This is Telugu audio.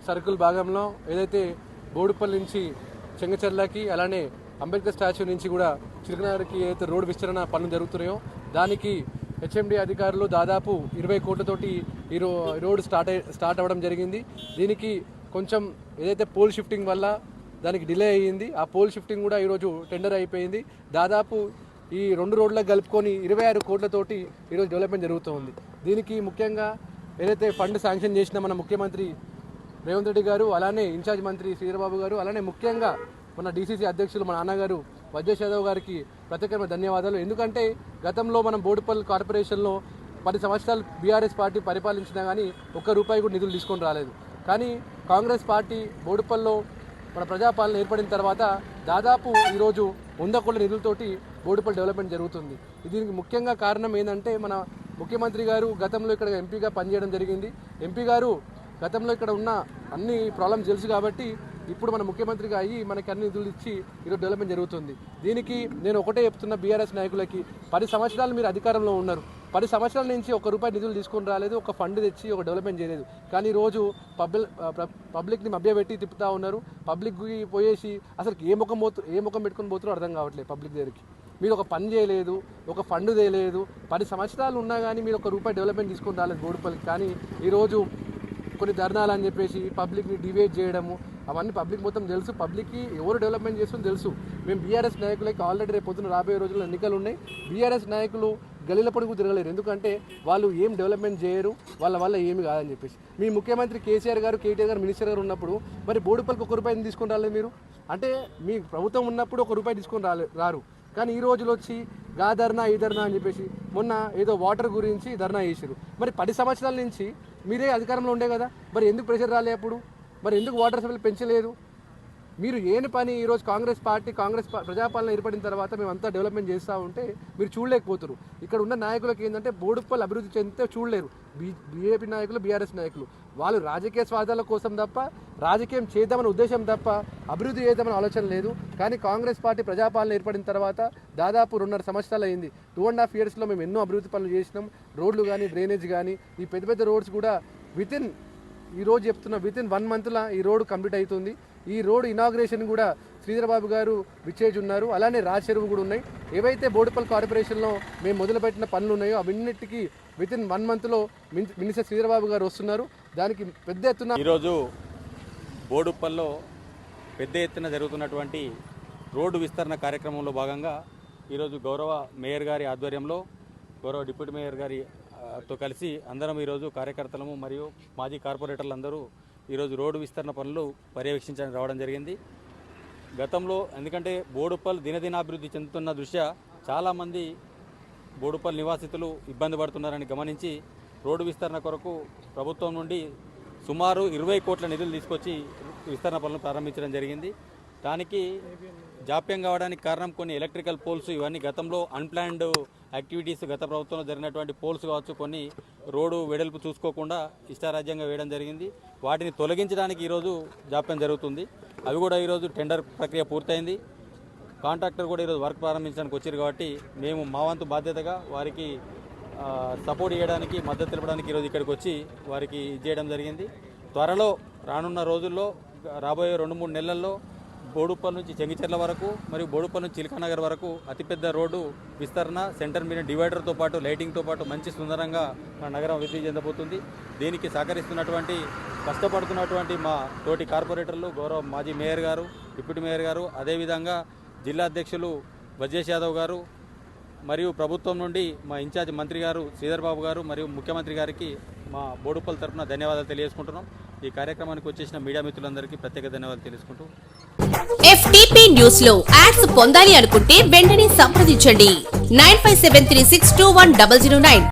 సర్కిల్ భాగంలో ఏదైతే బోడుపల్లి నుంచి చెంగచెర్లకి అలానే అంబేద్కర్ స్టాచ్యూ నుంచి కూడా చిలకనగర్కి ఏదైతే రోడ్డు విస్తరణ పనులు జరుగుతున్నాయో దానికి హెచ్ఎండి అధికారులు దాదాపు 20 కోట్లతోటి ఈ రోడ్ స్టార్ట్ అవ్వడం జరిగింది. దీనికి కొంచెం ఏదైతే పోల్ షిఫ్టింగ్ వల్ల దానికి డిలే అయ్యింది. ఆ పోల్ షిఫ్టింగ్ కూడా ఈరోజు టెండర్ అయిపోయింది. దాదాపు ఈ 2 రోడ్లకు కలుపుకొని 26 కోట్లతోటి ఈరోజు డెవలప్మెంట్ జరుగుతుంది. దీనికి ముఖ్యంగా ఏదైతే ఫండ్ శాంక్షన్ చేసిన మన ముఖ్యమంత్రి రేవంత్ రెడ్డి గారు, అలానే ఇన్ఛార్జ్ మంత్రి శ్రీధర్బాబు గారు, అలానే ముఖ్యంగా మన డీసీసీ అధ్యక్షులు మన నాన్నగారు వజ్రేష్ యాదవ్ గారికి ప్రత్యేకమైన ధన్యవాదాలు. ఎందుకంటే గతంలో మనం బోడుపల్లి కార్పొరేషన్లో 10 సంవత్సరాలు బీఆర్ఎస్ పార్టీ పరిపాలించినా కానీ ₹1 కూడా నిధులు తీసుకొని రాలేదు. కానీ కాంగ్రెస్ పార్టీ బోడుపల్లిలో మన ప్రజాపాలన ఏర్పడిన తర్వాత దాదాపు ఈరోజు 100 కోట్ల నిధులతోటి బోడుపల్లి డెవలప్మెంట్ జరుగుతుంది. దీనికి ముఖ్యంగా కారణం ఏంటంటే మన ముఖ్యమంత్రి గారు గతంలో ఇక్కడ ఎంపీగా పనిచేయడం జరిగింది. ఎంపీ గారు గతంలో ఇక్కడ ఉన్న అన్ని ప్రాబ్లమ్స్ తెలుసు కాబట్టి ఇప్పుడు మన ముఖ్యమంత్రిగా అయ్యి మనకి అన్ని నిధులు ఇచ్చి ఈరోజు డెవలప్మెంట్ జరుగుతుంది. దీనికి నేను ఒకటే చెప్తున్నా బీఆర్ఎస్ నాయకులకి, 10 సంవత్సరాలు మీరు అధికారంలో ఉన్నారు. 10 సంవత్సరాల నుంచి ₹1 నిధులు తీసుకొని రాలేదు, ఒక ఫండ్ తెచ్చి ఒక డెవలప్మెంట్ చేయలేదు. కానీ ఈరోజు పబ్లిక్ని మభ్యపెట్టి తిప్పుతూ ఉన్నారు. పబ్లిక్కి పోయేసి అసలు ఏ ముఖం పెట్టుకొని పోతారో అర్థం కావట్లేదు. పబ్లిక్ దగ్గరికి మీరు ఒక పని చేయలేదు, ఒక ఫండ్ చేయలేదు. 10 సంవత్సరాలు ఉన్నా కానీ మీరు ₹1 డెవలప్మెంట్ తీసుకొని రాలేదు బోడుపల్లికి. కానీ ఈరోజు కొన్ని ధర్నాలు అని చెప్పేసి పబ్లిక్ని డివైడ్ చేయడము అవన్నీ పబ్లిక్ మొత్తం తెలుసు. పబ్లిక్కి ఎవరు డెవలప్మెంట్ చేస్తుందో తెలుసు. మేము బీఆర్ఎస్ నాయకులకి ఆల్రెడీ రేపు పొద్దున రాబోయే రోజుల్లో ఎన్నికలు ఉన్నాయి. బీఆర్ఎస్ నాయకులు గలీల పొడుగు తిరగలేరు. ఎందుకంటే వాళ్ళు ఏం డెవలప్మెంట్ చేయరు, వాళ్ళ వల్ల ఏమి కాదని చెప్పేసి. మీ ముఖ్యమంత్రి కేసీఆర్ గారు, కేటీఆర్ గారు మినిస్టర్ గారు ఉన్నప్పుడు మరి బోడుపల్లికి ₹1 తీసుకొని రాలేదు మీరు. అంటే మీ ప్రభుత్వం ఉన్నప్పుడు ₹1 తీసుకొని రారు. కానీ ఈ రోజులు వచ్చి గా ధర్నా ఈ ధర్నా అని చెప్పేసి మొన్న ఏదో వాటర్ గురించి ధర్నా చేశారు. మరి 10 సంవత్సరాల నుంచి మీరే అధికారంలో ఉండే కదా, మరి ఎందుకు ప్రెషర్ రాలే అప్పుడు? మరి ఎందుకు వాటర్ సప్లై పెంచలేదు? మీరు ఏని పని ఈరోజు కాంగ్రెస్ ప్రజాపాలన ఏర్పడిన తర్వాత మేమంతా డెవలప్మెంట్ చేస్తూ ఉంటే మీరు చూడలేకపోతారు. ఇక్కడ ఉన్న నాయకులకి ఏంటంటే బోడుపల్లి అభివృద్ధి చెందితే చూడలేరు. బీజేపీ నాయకులు, బీఆర్ఎస్ నాయకులు వాళ్ళు రాజకీయ స్వార్థాల కోసం తప్ప, రాజకీయం చేద్దామనే ఉద్దేశం తప్ప అభివృద్ధి చేద్దామనే ఆలోచన లేదు. కానీ కాంగ్రెస్ పార్టీ ప్రజాపాలన ఏర్పడిన తర్వాత దాదాపు 2.5 సంవత్సరాలు అయింది. 2.5 ఇయర్స్లో మేము ఎన్నో అభివృద్ధి పనులు చేసినాం. రోడ్లు కానీ, డ్రైనేజ్ కానీ, ఈ పెద్ద పెద్ద రోడ్స్ కూడా ఈరోజు చెప్తున్నా వితిన్ 1 మంత్లో ఈ రోడ్డు కంప్లీట్ అవుతుంది. ఈ రోడ్డు ఇనాగ్రేషన్ కూడా శ్రీధర్బాబు గారు విచ్చేజ్ ఉన్నారు. అలానే రాజచెరువు కూడా ఉన్నాయి. ఏవైతే బోడుపల్లి కార్పొరేషన్లో మేము మొదలుపెట్టిన పనులు ఉన్నాయో అవన్నిటికీ వితిన్ 1 మంత్లో మినిస్టర్ శ్రీధర్బాబు గారు వస్తున్నారు. దానికి పెద్ద ఎత్తున ఈరోజు బోడుపల్లిలో పెద్ద ఎత్తున జరుగుతున్నటువంటి రోడ్డు విస్తరణ కార్యక్రమంలో భాగంగా ఈరోజు గౌరవ మేయర్ గారి ఆధ్వర్యంలో, గౌరవ డిప్యూటీ మేయర్ గారితో కలిసి అందరం ఈరోజు కార్యకర్తలము మరియు మాజీ కార్పొరేటర్లు అందరూ ఈరోజు రోడ్డు విస్తరణ పనులు పర్యవేక్షించడానికి రావడం జరిగింది. గతంలో ఎందుకంటే బోడుపల్లి దినదినాభివృద్ధి చెందుతున్న దృష్ట్యా చాలామంది బోడుపల్లి నివాసితులు ఇబ్బంది పడుతున్నారని గమనించి రోడ్డు విస్తరణ కొరకు ప్రభుత్వం నుండి సుమారు 20 కోట్ల నిధులు తీసుకొచ్చి విస్తరణ పనులు ప్రారంభించడం జరిగింది. దానికి జాప్యం కావడానికి కారణం కొన్ని ఎలక్ట్రికల్ పోల్స్, ఇవన్నీ గతంలో అన్ప్లాన్డ్ యాక్టివిటీస్ గత ప్రభుత్వంలో జరిగినటువంటి పోల్స్ కావచ్చు, కొన్ని రోడ్డు వెడల్పు చూసుకోకుండా ఇష్టారాజ్యంగా వేయడం జరిగింది. వాటిని తొలగించడానికి ఈరోజు జాప్యం జరుగుతుంది. అవి కూడా ఈరోజు టెండర్ ప్రక్రియ పూర్తయింది. కాంట్రాక్టర్ కూడా ఈరోజు వర్క్ ప్రారంభించడానికి వచ్చారు. కాబట్టి మేము మా వంతు బాధ్యతగా వారికి సపోర్ట్ చేయడానికి, మద్దతు తెలపడానికి ఈరోజు ఇక్కడికి వచ్చి వారికి చేయడం జరిగింది. త్వరలో రానున్న రోజుల్లో రాబోయే 2-3 నెలల్లో బోడుపల్లి నుంచి చెంగిచెర్ల వరకు మరియు బోడుపల్లి నుంచి చిలకనగర్ వరకు అతిపెద్ద రోడ్డు విస్తరణ, సెంటర్ మీద డివైడర్తో పాటు లైటింగ్తో పాటు మంచి సుందరంగా మన నగరం అభివృద్ధి చెందబోతుంది. దీనికి సహకరిస్తున్నటువంటి, కష్టపడుతున్నటువంటి మా తోటి కార్పొరేటర్లు, గౌరవ మాజీ మేయర్ గారు, డిప్యూటీ మేయర్ గారు, అదేవిధంగా జిల్లా అధ్యక్షులు వజ్రేష్ యాదవ్ గారు మరియు ప్రభుత్వం నుండి మా ఇన్ఛార్జ్ మంత్రి గారు శ్రీధర్బాబు గారు మరియు ముఖ్యమంత్రి గారికి మా బోడుపల్లి తరఫున ధన్యవాదాలు తెలియజేసుకుంటున్నాం. ఈ కార్యక్రమానికి వచ్చేసిన మీడియా మిత్రులందరికీ ప్రత్యేక ధన్యవాదాలు తెలుసుకుంటూ FTP న్యూస్ లో యాడ్స్ పొందాలి అనుకుంటే వెంటనే సంప్రదించండి 9573621009.